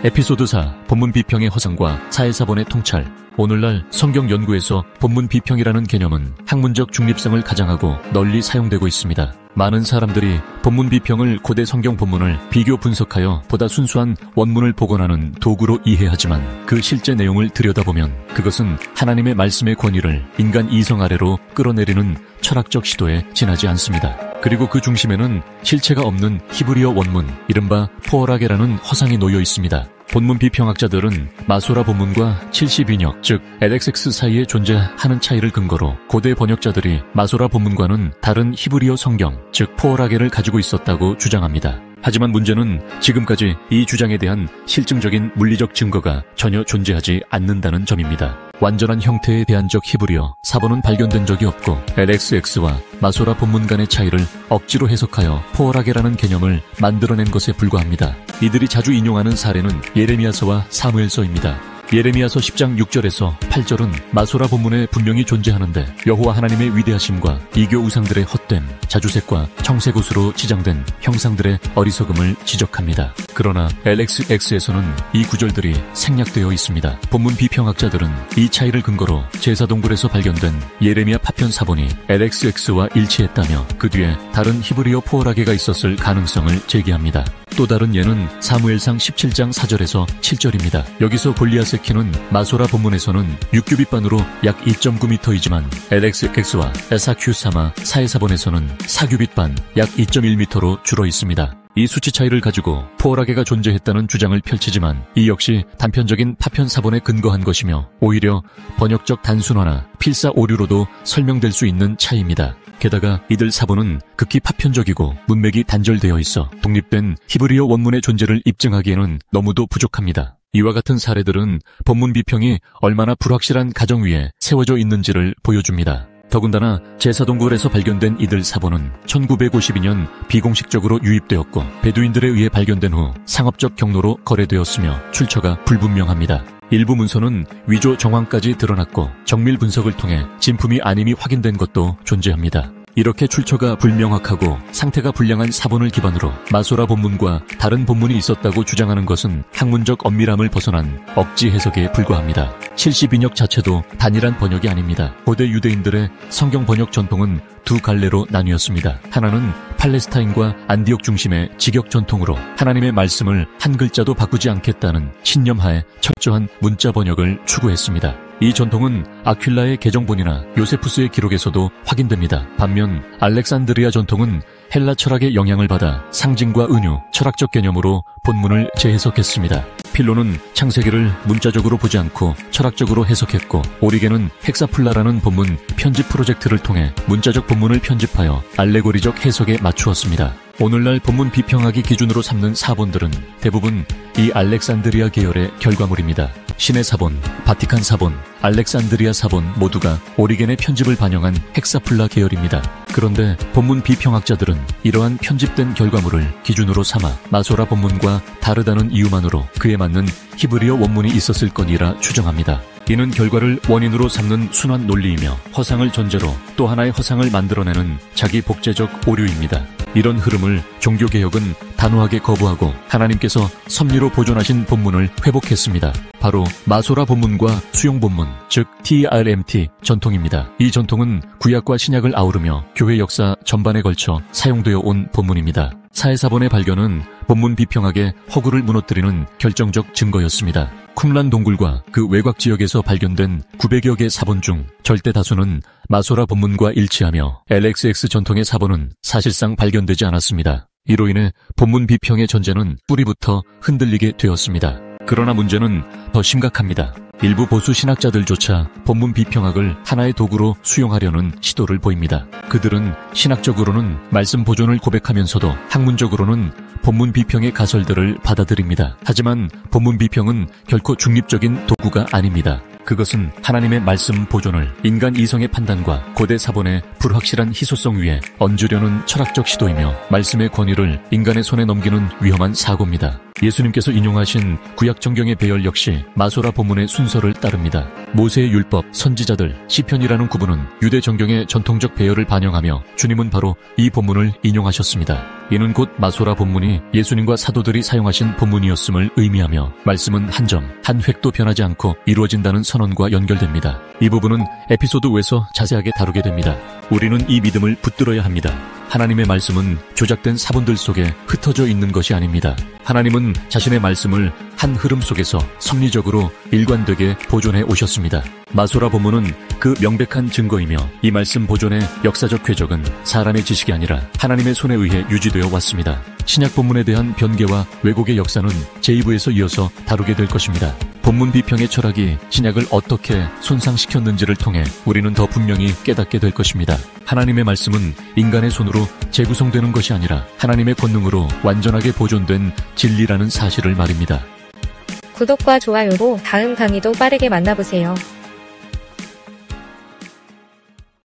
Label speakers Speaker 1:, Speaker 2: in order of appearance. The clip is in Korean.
Speaker 1: 에피소드 4 본문 비평의 허상과 사회사본의 통찰. 오늘날 성경 연구에서 본문 비평이라는 개념은 학문적 중립성을 가장하고 널리 사용되고 있습니다. 많은 사람들이 본문 비평을 고대 성경 본문을 비교 분석하여 보다 순수한 원문을 복원하는 도구로 이해하지만 그 실제 내용을 들여다보면 그것은 하나님의 말씀의 권위를 인간 이성 아래로 끌어내리는 철학적 시도에 지나지 않습니다. 그리고 그 중심에는 실체가 없는 히브리어 원문, 이른바 포어라게라는 허상이 놓여 있습니다. 본문 비평학자들은 마소라 본문과 70인역, 즉 LXX 사이에 존재하는 차이를 근거로 고대 번역자들이 마소라 본문과는 다른 히브리어 성경, 즉 포어라게를 가지고 있었다고 주장합니다. 하지만 문제는 지금까지 이 주장에 대한 실증적인 물리적 증거가 전혀 존재하지 않는다는 점입니다. 완전한 형태의 대안적 히브리어 사본은 발견된 적이 없고 LXX와 마소라 본문 간의 차이를 억지로 해석하여 포어라게라는 개념을 만들어낸 것에 불과합니다. 이들이 자주 인용하는 사례는 예레미야서와 사무엘서입니다. 예레미야서 10장 6절에서 8절은 마소라 본문에 분명히 존재하는데 여호와 하나님의 위대하심과 이교 우상들의 헛됨, 자주색과 청색옷으로 치장된 형상들의 어리석음을 지적합니다. 그러나 LXX에서는 이 구절들이 생략되어 있습니다. 본문 비평학자들은 이 차이를 근거로 제사동굴에서 발견된 예레미야 파편 사본이 LXX와 일치했다며 그 뒤에 다른 히브리어 포어라게가 있었을 가능성을 제기합니다. 또 다른 예는 사무엘상 17장 4절에서 7절입니다. 여기서 골리앗의 키는 마소라 본문에서는 6규빗반으로 약 2.9m이지만 LXX와 에사큐사마 사해사본에서는 4규빗반 약 2.1m로 줄어 있습니다. 이 수치 차이를 가지고 포어라게가 존재했다는 주장을 펼치지만 이 역시 단편적인 파편 사본에 근거한 것이며 오히려 번역적 단순화나 필사 오류로도 설명될 수 있는 차이입니다. 게다가 이들 사본은 극히 파편적이고 문맥이 단절되어 있어 독립된 히브리어 원문의 존재를 입증하기에는 너무도 부족합니다. 이와 같은 사례들은 본문 비평이 얼마나 불확실한 가정 위에 세워져 있는지를 보여줍니다. 더군다나 제사동굴에서 발견된 이들 사본은 1952년 비공식적으로 유입되었고 베두인들에 의해 발견된 후 상업적 경로로 거래되었으며 출처가 불분명합니다. 일부 문서는 위조 정황까지 드러났고 정밀 분석을 통해 진품이 아님이 확인된 것도 존재합니다. 이렇게 출처가 불명확하고 상태가 불량한 사본을 기반으로 마소라 본문과 다른 본문이 있었다고 주장하는 것은 학문적 엄밀함을 벗어난 억지 해석에 불과합니다. 70인역 자체도 단일한 번역이 아닙니다. 고대 유대인들의 성경 번역 전통은 두 갈래로 나뉘었습니다. 하나는 팔레스타인과 안디옥 중심의 직역 전통으로 하나님의 말씀을 한 글자도 바꾸지 않겠다는 신념하에 철저한 문자 번역을 추구했습니다. 이 전통은 아퀼라의 개정본이나 요세푸스의 기록에서도 확인됩니다. 반면 알렉산드리아 전통은 헬라 철학의 영향을 받아 상징과 은유, 철학적 개념으로 본문을 재해석했습니다. 필로는 창세기를 문자적으로 보지 않고 철학적으로 해석했고 오리겐은 헥사플라라는 본문 편집 프로젝트를 통해 문자적 본문을 편집하여 알레고리적 해석에 맞추었습니다. 오늘날 본문 비평학이 기준으로 삼는 사본들은 대부분 이 알렉산드리아 계열의 결과물입니다. 신의 사본, 바티칸 사본, 알렉산드리아 사본 모두가 오리겐의 편집을 반영한 헥사플라 계열입니다. 그런데 본문 비평학자들은 이러한 편집된 결과물을 기준으로 삼아 마소라 본문과 다르다는 이유만으로 그에 맞는 히브리어 원문이 있었을 거니라 추정합니다. 이는 결과를 원인으로 삼는 순환 논리이며 허상을 전제로 또 하나의 허상을 만들어내는 자기 복제적 오류입니다. 이런 흐름을 종교개혁은 단호하게 거부하고 하나님께서 섭리로 보존하신 본문을 회복했습니다. 바로 마소라 본문과 수용 본문, 즉 TRMT 전통입니다. 이 전통은 구약과 신약을 아우르며 교회 역사 전반에 걸쳐 사용되어 온 본문입니다. 사해사본의 발견은 본문 비평학의 허구를 무너뜨리는 결정적 증거였습니다. 쿰란 동굴과 그 외곽 지역에서 발견된 900여 개 사본 중 절대 다수는 마소라 본문과 일치하며 LXX 전통의 사본은 사실상 발견되지 않았습니다. 이로 인해 본문 비평의 전제는 뿌리부터 흔들리게 되었습니다. 그러나 문제는 더 심각합니다. 일부 보수 신학자들조차 본문 비평학을 하나의 도구로 수용하려는 시도를 보입니다. 그들은 신학적으로는 말씀 보존을 고백하면서도 학문적으로는 본문 비평의 가설들을 받아들입니다. 하지만 본문 비평은 결코 중립적인 도구가 아닙니다. 그것은 하나님의 말씀 보존을 인간 이성의 판단과 고대 사본의 불확실한 희소성 위에 얹으려는 철학적 시도이며 말씀의 권위를 인간의 손에 넘기는 위험한 사고입니다. 예수님께서 인용하신 구약 성경의 배열 역시 마소라 본문의 순서를 따릅니다. 모세의 율법, 선지자들, 시편이라는 구분은 유대 정경의 전통적 배열을 반영하며 주님은 바로 이 본문을 인용하셨습니다. 이는 곧 마소라 본문이 예수님과 사도들이 사용하신 본문이었음을 의미하며 말씀은 한 점, 한 획도 변하지 않고 이루어진다는 선언과 연결됩니다. 이 부분은 에피소드 5에서 자세하게 다루게 됩니다. 우리는 이 믿음을 붙들어야 합니다. 하나님의 말씀은 조작된 사본들 속에 흩어져 있는 것이 아닙니다. 하나님은 자신의 말씀을 한 흐름 속에서 섭리적으로 일관되게 보존해 오셨습니다. 마소라 본문은 그 명백한 증거이며 이 말씀 보존의 역사적 궤적은 사람의 지식이 아니라 하나님의 손에 의해 유지되어 왔습니다. 신약 본문에 대한 변개와 왜곡의 역사는 제2부에서 이어서 다루게 될 것입니다. 본문 비평의 철학이 신약을 어떻게 손상시켰는지를 통해 우리는 더 분명히 깨닫게 될 것입니다. 하나님의 말씀은 인간의 손으로 재구성되는 것이 아니라 하나님의 권능으로 완전하게 보존된 진리라는 사실을 말입니다.
Speaker 2: 구독과 좋아요로 다음 강의도 빠르게 만나보세요.